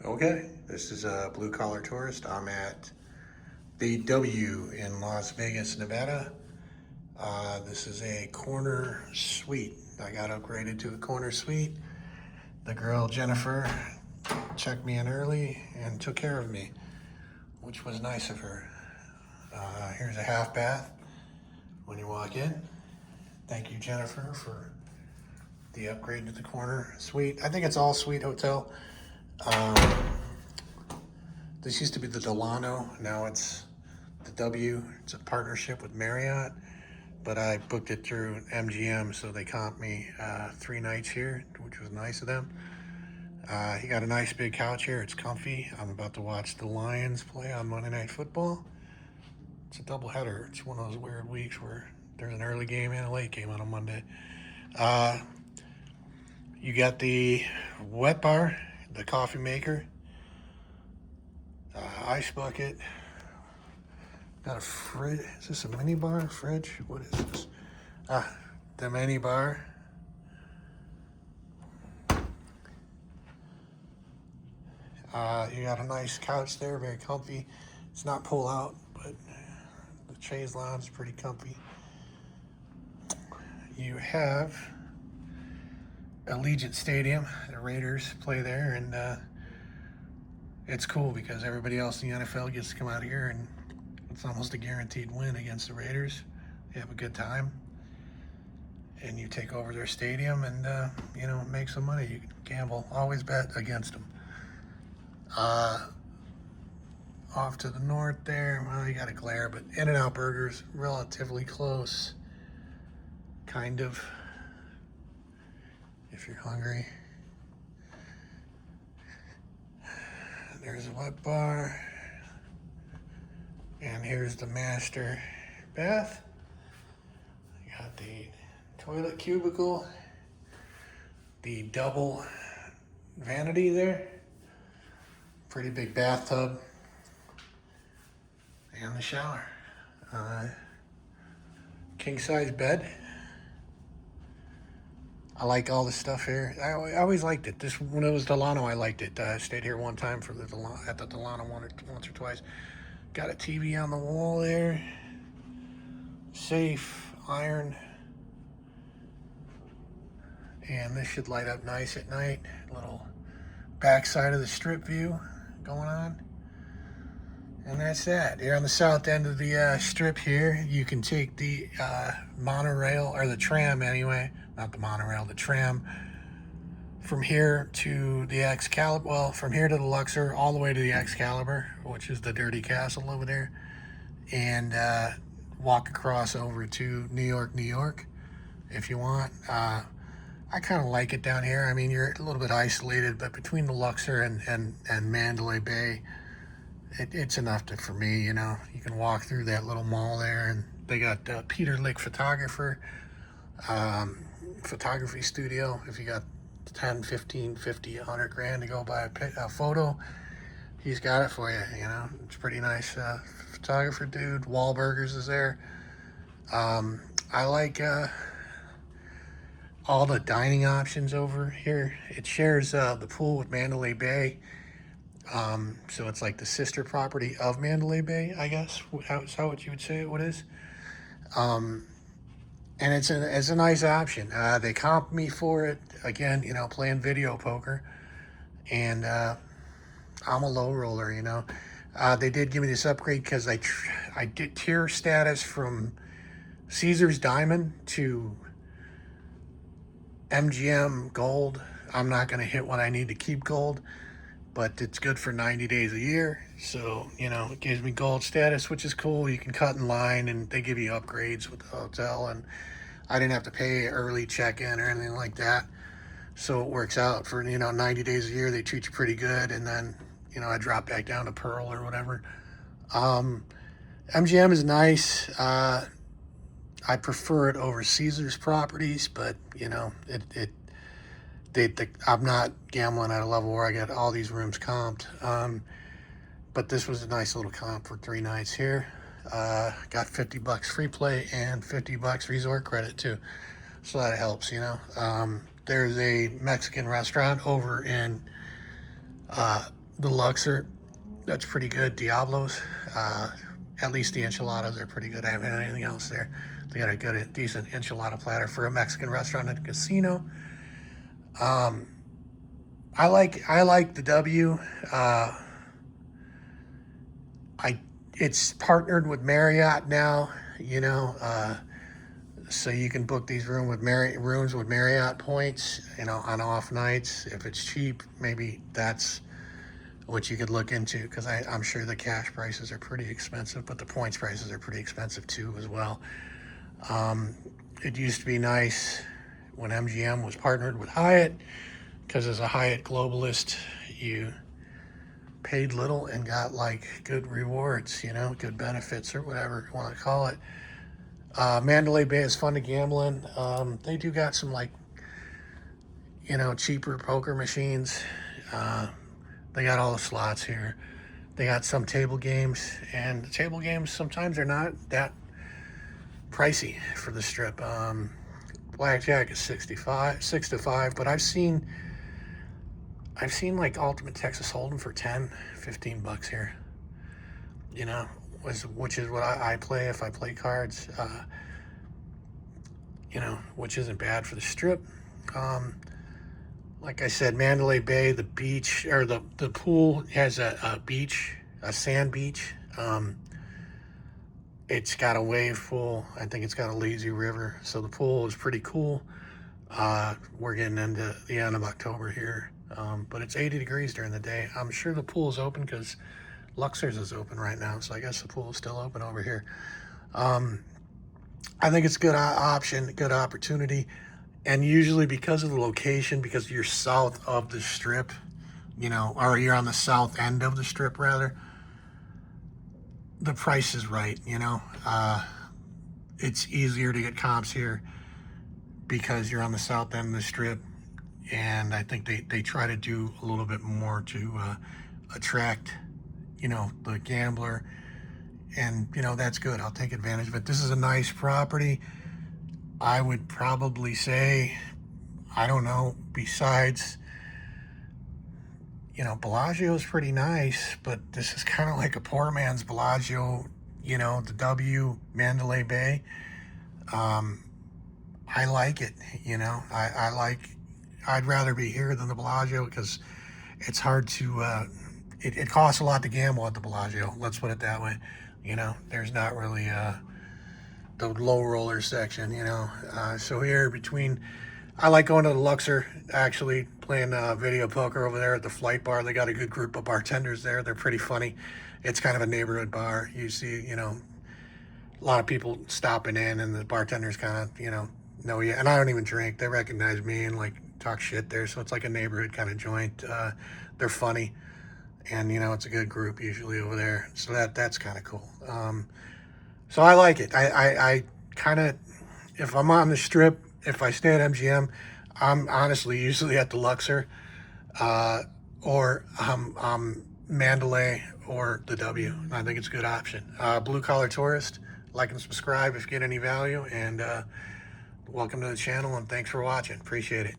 Okay, this is a blue collar tourist. I'm at the W in Las Vegas, Nevada. This is a corner suite. I got upgraded to a corner suite. The girl Jennifer checked me in early and took care of me, which was nice of her. Here's a half bath when you walk in. Thank you, Jennifer, for the upgrade to the corner suite. I think it's all suite hotel. Um, This used to be the Delano. Now it's the W. It's a partnership with Marriott, but I booked it through MGM, so they comped me 3 nights here, which was nice of them. You got a nice big couch here. It's comfy. I'm about to watch the Lions play on Monday Night Football. It's a doubleheader. It's one of those weird weeks where there's an early game and a late game on a Monday. Uh, you got the wet bar, the coffee maker, ice bucket. Got a fridge. Is this a mini bar? Fridge? What is this? The mini bar. You got a nice couch there, very comfy. It's not pull out, but the chaise lounge is pretty comfy. You have Allegiant Stadium. The Raiders play there, and it's cool because everybody else in the NFL gets to come out here, and it's almost a guaranteed win against the Raiders. They have a good time, and you take over their stadium and make some money. You can gamble. Always bet against them. Off to the north there, well, you got a glare, but In-N-Out Burger's relatively close, kind of, if you're hungry. There's a wet bar, and here's the master bath. You got the toilet cubicle, the double vanity there, pretty big bathtub, and the shower. King size bed. I like all the stuff here. I always liked it. This when it was Delano, I liked it. I stayed here one time for the Delano once or twice. Got a TV on the wall there. Safe, iron, and this should light up nice at night. Little backside of the strip view going on. And that's that. You're on the south end of the strip here. You can take the monorail, or the tram anyway. Not the monorail, the tram. From here to the Excalibur. Well, from here to the Luxor, all the way to the Excalibur, which is the dirty castle over there. And walk across over to New York, New York, if you want. I kind of like it down here. I mean, you're a little bit isolated, but between the Luxor and Mandalay Bay, it's enough for me, you know. You can walk through that little mall there, and they got Peter Lick Photographer, photography studio. If you got 10, 15, 50, 100 grand to go buy a photo, he's got it for you, you know. It's pretty nice photographer dude. Wahlburgers is there. I like all the dining options over here. It shares the pool with Mandalay Bay. So it's like the sister property of Mandalay Bay, I guess. Is that what you would say it is? And it's a nice option. They comp me for it, again, you know, playing video poker. And I'm a low roller, you know. They did give me this upgrade because I did tier status from Caesar's Diamond to MGM Gold. I'm not going to hit what I need to keep gold, but it's good for 90 days a year. So, you know, it gives me gold status, which is cool. You can cut in line, and they give you upgrades with the hotel, and I didn't have to pay early check-in or anything like that. So it works out for, 90 days a year. They treat you pretty good, and then, I drop back down to Pearl or whatever. MGM is nice. I prefer it over Caesar's properties, but, I'm not gambling at a level where I get all these rooms comped. But this was a nice little comp for 3 nights here. Got $50 free play and $50 resort credit too. So that helps, There's a Mexican restaurant over in The Luxor, that's pretty good. Diablo's, at least the enchiladas are pretty good. I haven't had anything else there. They got a good, decent enchilada platter for a Mexican restaurant at a casino. I like the W. It's partnered with Marriott now, you know, so you can book these rooms with Marriott points, you know, on off nights. If it's cheap, maybe that's what you could look into, because I'm sure the cash prices are pretty expensive, but the points prices are pretty expensive too as well. It used to be nice when MGM was partnered with Hyatt, because as a Hyatt globalist, you paid little and got like good rewards, you know, good benefits or whatever you want to call it. Mandalay Bay is fun to gamble in. They do got some like, you know, cheaper poker machines. They got all the slots here. They got some table games, and the table games sometimes are not that pricey for the strip. Blackjack is 6 to 5, but I've seen like Ultimate Texas Hold'em for 10, 15 bucks here. You know, which is what I play if I play cards. You know, which isn't bad for the strip. Like I said, Mandalay Bay, the beach, or the pool has a beach, a sand beach. It's got a wave pool. I think it's got a lazy river. So the pool is pretty cool. We're getting into the end of October here. But it's 80 degrees during the day. I'm sure the pool is open because Luxor's is open right now. So I guess the pool is still open over here. I think it's a good option, good opportunity. And usually because of the location, because you're south of the strip, you know, or you're on the south end of the strip rather, the price is right, you know. It's easier to get comps here because you're on the south end of the strip. And I think they try to do a little bit more to attract, you know, the gambler. And, you know, that's good. I'll take advantage of it. This is a nice property. I would probably say, I don't know, besides, you know, Bellagio is pretty nice, but this is kind of like a poor man's Bellagio, you know, the W, Mandalay Bay. I like it, you know. I'd rather be here than the Bellagio because it's hard to, it costs a lot to gamble at the Bellagio. Let's put it that way. You know, there's not really the low roller section, you know. So here between, I like going to the Luxor, actually playing video poker over there at the Flight Bar. They got a good group of bartenders there. They're pretty funny. It's kind of a neighborhood bar. You see, you know, a lot of people stopping in, and the bartenders kind of, you know you. And I don't even drink. They recognize me and like talk shit there. So it's like a neighborhood kind of joint. They're funny, and you know, it's a good group usually over there. So that's kind of cool. So I like it. I kind of, if I'm on the strip, if I stay at MGM, I'm honestly usually at the Luxor, or Mandalay or the W. I think it's a good option. Blue Collar Tourist, like and subscribe if you get any value, and welcome to the channel, and thanks for watching. Appreciate it.